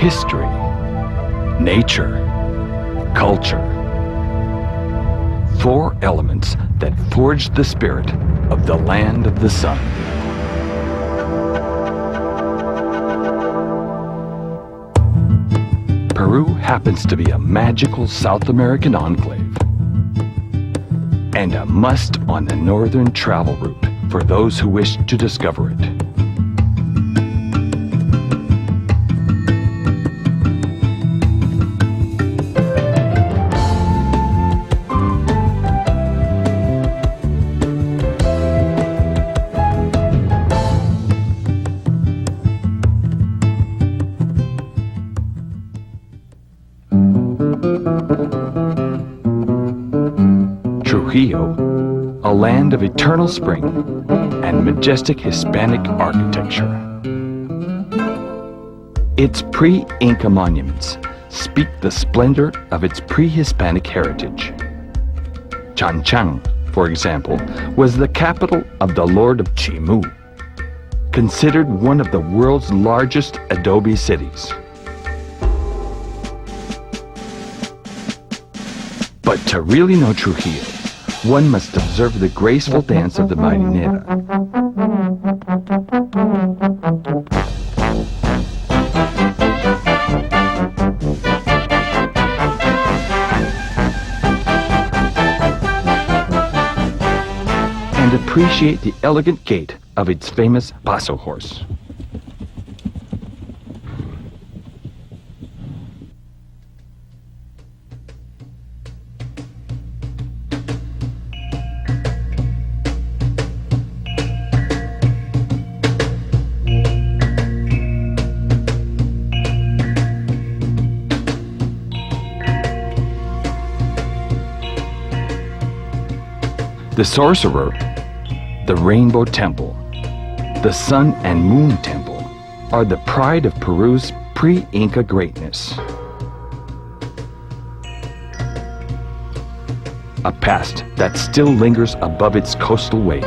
history, nature, culture. Four elements that forged the spirit of the land of the sun. Peru happens to be a magical South American enclave and a must on the northern travel route for those who wish to discover it. Trujillo, a land of eternal spring and majestic Hispanic architecture. Its pre-Inca monuments speak the splendor of its pre-Hispanic heritage. Chan Chan, for example, was the capital of the Lord of Chimu, considered one of the world's largest adobe cities. But to really know Trujillo, one must observe the graceful dance of the marinera. And appreciate the elegant gait of its famous paso horse. The Sorcerer, the Rainbow Temple, the Sun and Moon Temple are the pride of Peru's pre-Inca greatness. A past that still lingers above its coastal waves.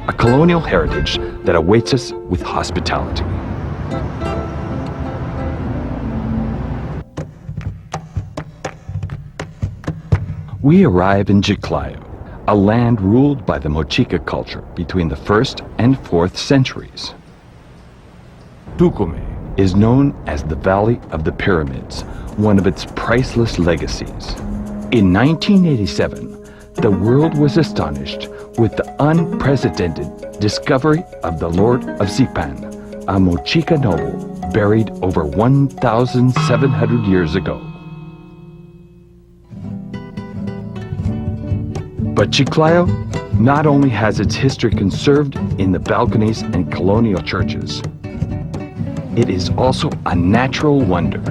A colonial heritage that awaits us with hospitality. We arrive in Chiclayo, a land ruled by the Mochica culture between the 1st and 4th centuries. Tucumé is known as the Valley of the Pyramids, one of its priceless legacies. In 1987, the world was astonished with the unprecedented discovery of the Lord of Zipan, a Mochica noble buried over 1,700 years ago. But Chiclayo not only has its history conserved in the balconies and colonial churches, it is also a natural wonder.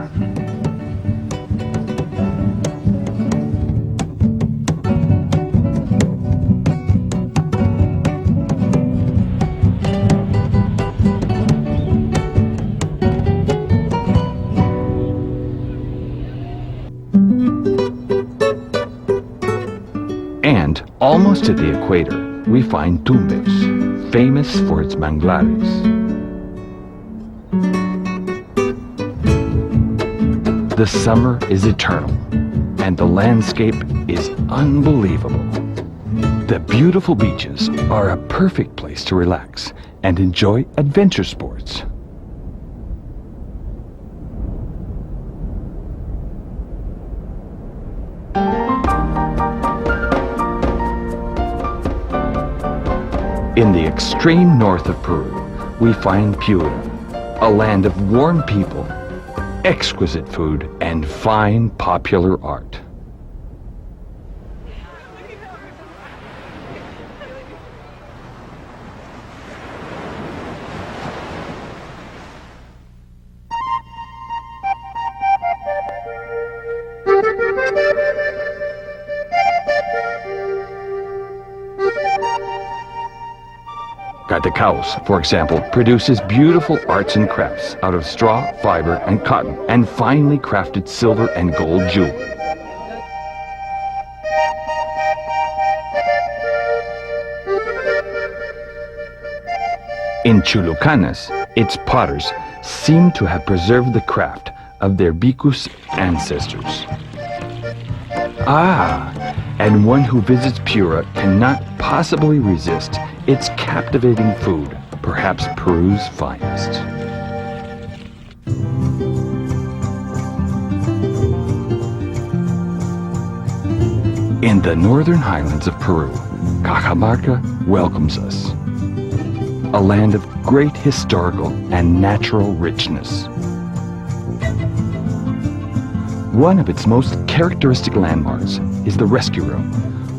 And almost at the equator, we find Tumbes, famous for its manglares. The summer is eternal, and the landscape is unbelievable. The beautiful beaches are a perfect place to relax and enjoy adventure sports. In the extreme north of Peru, we find Piura, a land of warm people, exquisite food, and fine popular art. Catacaos, for example, produces beautiful arts and crafts out of straw, fiber, and cotton, and finely crafted silver and gold jewelry. In Chulucanas, its potters seem to have preserved the craft of their Bicus ancestors. And one who visits Piura cannot possibly resist its captivating food, perhaps Peru's finest. In the northern highlands of Peru, Cajamarca welcomes us. A land of great historical and natural richness. One of its most characteristic landmarks is the rescue room,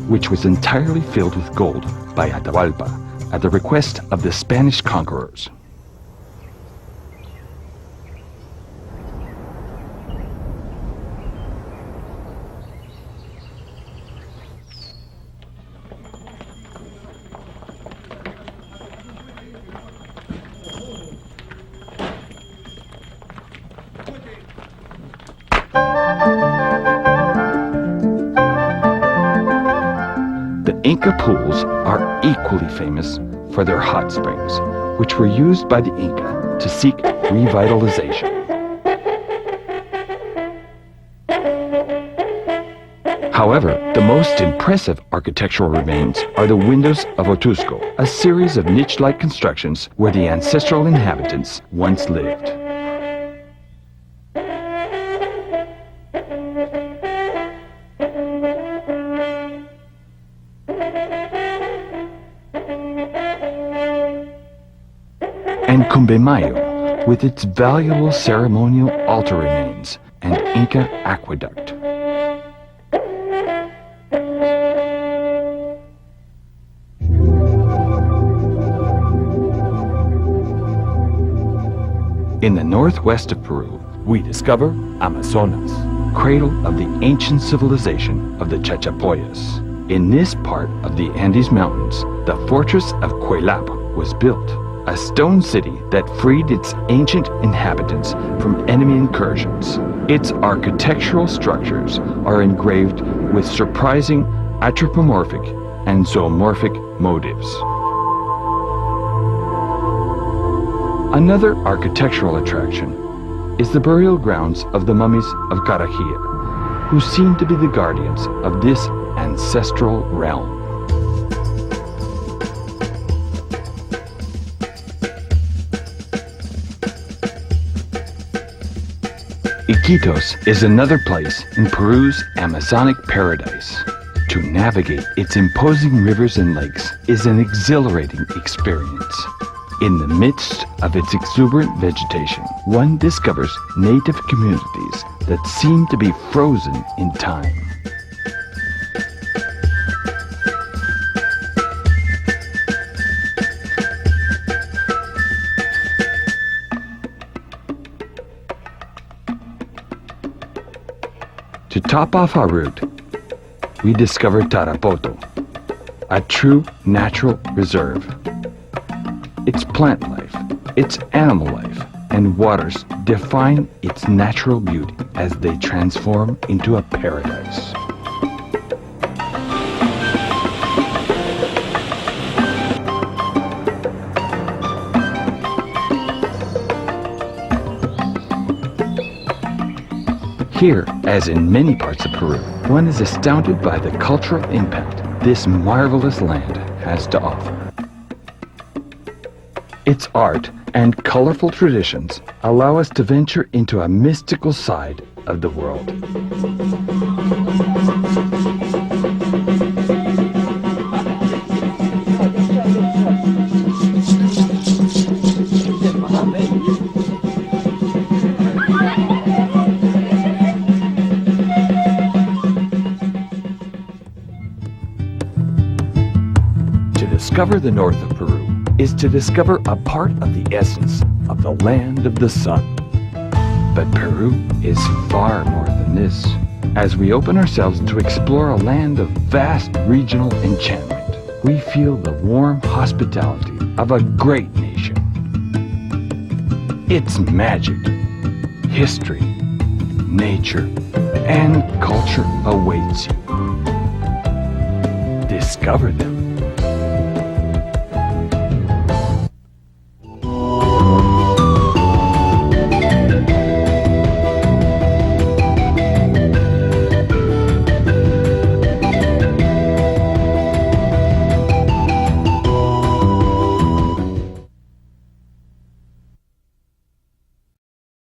which was entirely filled with gold by Atahualpa at the request of the Spanish conquerors. The Inca pools are equally famous for their hot springs, which were used by the Inca to seek revitalization. However, the most impressive architectural remains are the windows of Otusco, a series of niche-like constructions where the ancestral inhabitants once lived. And Cumbemayo, with its valuable ceremonial altar remains and Inca aqueduct. In the northwest of Peru, we discover Amazonas, cradle of the ancient civilization of the Chachapoyas. In this part of the Andes Mountains, the fortress of Cuelap was built, a stone city that freed its ancient inhabitants from enemy incursions. Its architectural structures are engraved with surprising anthropomorphic and zoomorphic motifs. Another architectural attraction is the burial grounds of the mummies of Carajia, who seem to be the guardians of this ancestral realm. Iquitos is another place in Peru's Amazonic paradise. To navigate its imposing rivers and lakes is an exhilarating experience. In the midst of its exuberant vegetation, one discovers native communities that seem to be frozen in time. To top off our route, we discover Tarapoto, a true natural reserve. Its plant life, its animal life, and waters define its natural beauty as they transform into a paradise. Here, as in many parts of Peru, one is astounded by the cultural impact this marvelous land has to offer. Its art and colorful traditions allow us to venture into a mystical side of the world. To discover the north of Peru is to discover a part of the essence of the land of the sun. But Peru is far more than this. As we open ourselves to explore a land of vast regional enchantment, we feel the warm hospitality of a great nation. Its magic, history, nature, and culture awaits you. Discover them.